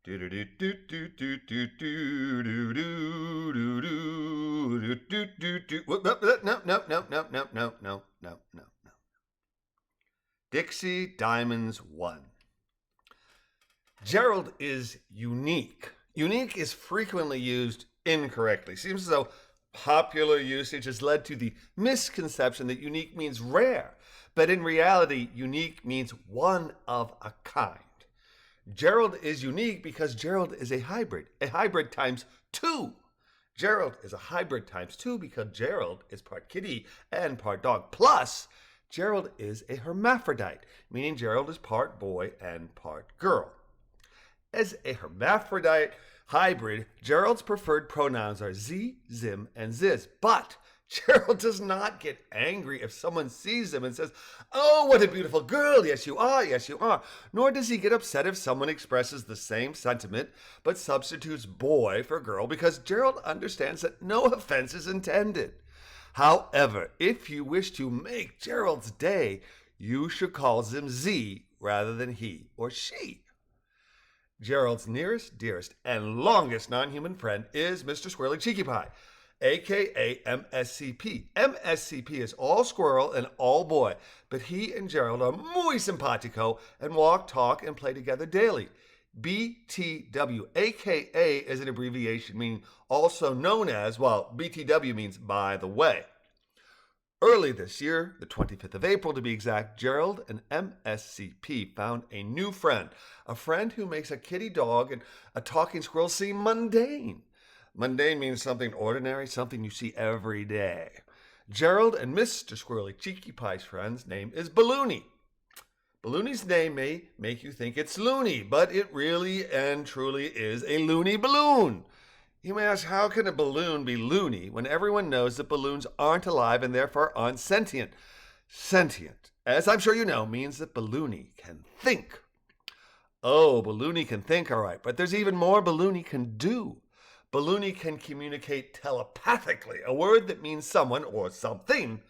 No. Dixie Diamonds ONE. Jerald is unique. Unique is frequently used incorrectly. Seems as though popular usage has led to the misconception that unique means rare, but in reality, unique means one of a kind. Jerald is unique because Jerald is a hybrid times two. Jerald is a hybrid times two because Jerald is part kitty and part dog. Plus, Jerald is a hermaphrodite, meaning Jerald is part boy and part girl. As a hermaphrodite hybrid, Jerald's preferred pronouns are Z, Zim, and Ziz. But Jerald does not get angry if someone sees him and says, "Oh, what a beautiful girl, yes you are, yes you are." Nor does he get upset if someone expresses the same sentiment but substitutes boy for girl, because Jerald understands that no offense is intended. However, if you wish to make Jerald's day, you should call him Z rather than he or she. Jerald's nearest, dearest, and longest non-human friend is Mr. Squirrely Cheeky Pie, a.k.a. MSCP. MSCP is all squirrel and all boy, but he and Jerald are muy simpatico and walk, talk, and play together daily. BTW, a.k.a. is an abbreviation meaning also known as, well, BTW means by the way. Early this year, the 25th of April to be exact, Jerald and MSCP found a new friend, a friend who makes a kitty dog and a talking squirrel seem mundane. Mundane means something ordinary, something you see every day. Jerald and Mr. Squirrely Cheeky Pie's friend's name is Balloony. Balloony's name may make you think it's loony, but it really and truly is a loony balloon. You may ask, how can a balloon be loony when everyone knows that balloons aren't alive and therefore aren't sentient? Sentient, as I'm sure you know, means that Balloony can think. Oh, Balloony can think, all right, but there's even more Balloony can do. Balloony can communicate telepathically, a word that means someone or something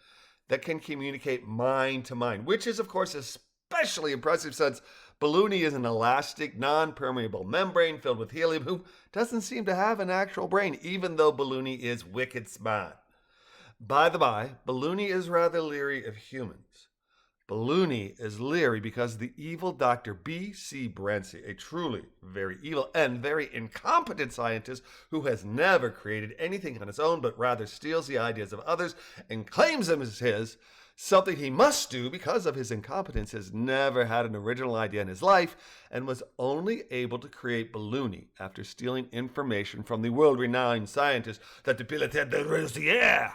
that can communicate mind to mind, which is, of course, especially impressive since Balloony is an elastic, non-permeable membrane filled with helium who doesn't seem to have an actual brain, even though Balloony is wicked smart. By the by, Balloony is rather leery of humans. Balloony is leery because the evil Dr. B.C. Brency, a truly very evil and very incompetent scientist who has never created anything on his own but rather steals the ideas of others and claims them as his, something he must do because of his incompetence, has never had an original idea in his life and was only able to create Balloony after stealing information from the world-renowned scientist that debilitated the Rosier.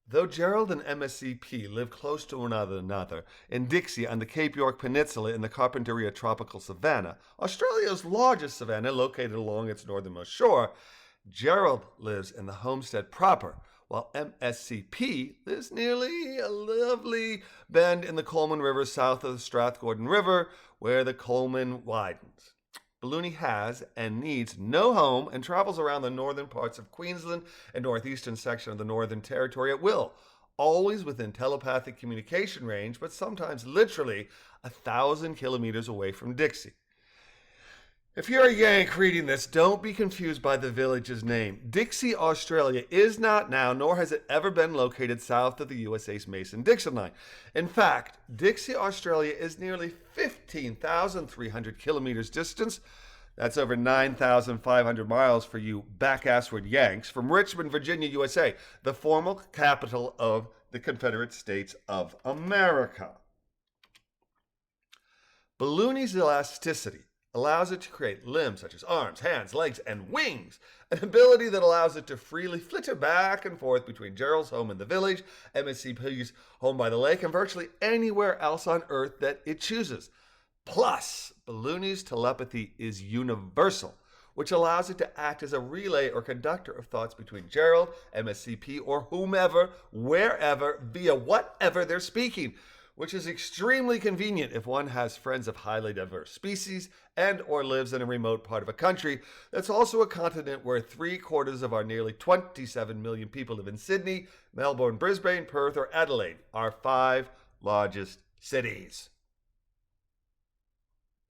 Though Jerald and MSCP live close to one another in Dixie on the Cape York Peninsula in the Carpentaria tropical savanna, Australia's largest savanna located along its northernmost shore, Jerald lives in the homestead proper, while MSCP lives nearly a lovely bend in the Coleman River south of the Strathgordon River, where the Coleman widens. Balloony has and needs no home and travels around the northern parts of Queensland and northeastern section of the Northern Territory at will, always within telepathic communication range, but sometimes literally 1,000 kilometers away from Dixie. If you're a Yank reading this, don't be confused by the village's name. Dixie, Australia is not now, nor has it ever been located south of the USA's Mason-Dixon line. In fact, Dixie, Australia is nearly 15,300 kilometers distance. That's over 9,500 miles for you back-assward Yanks from Richmond, Virginia, USA, the former capital of the Confederate States of America. Balloony's elasticity allows it to create limbs such as arms, hands, legs, and wings, an ability that allows it to freely flitter back and forth between Jerald's home in the village, MSCP's home by the lake, and virtually anywhere else on Earth that it chooses. Plus, Balloony's telepathy is universal, which allows it to act as a relay or conductor of thoughts between Jerald, MSCP, or whomever, wherever, via whatever they're speaking, which is extremely convenient if one has friends of highly diverse species and or lives in a remote part of a country that's also a continent where 3/4 of our nearly 27 million people live in Sydney, Melbourne, Brisbane, Perth, or Adelaide, our 5 largest cities.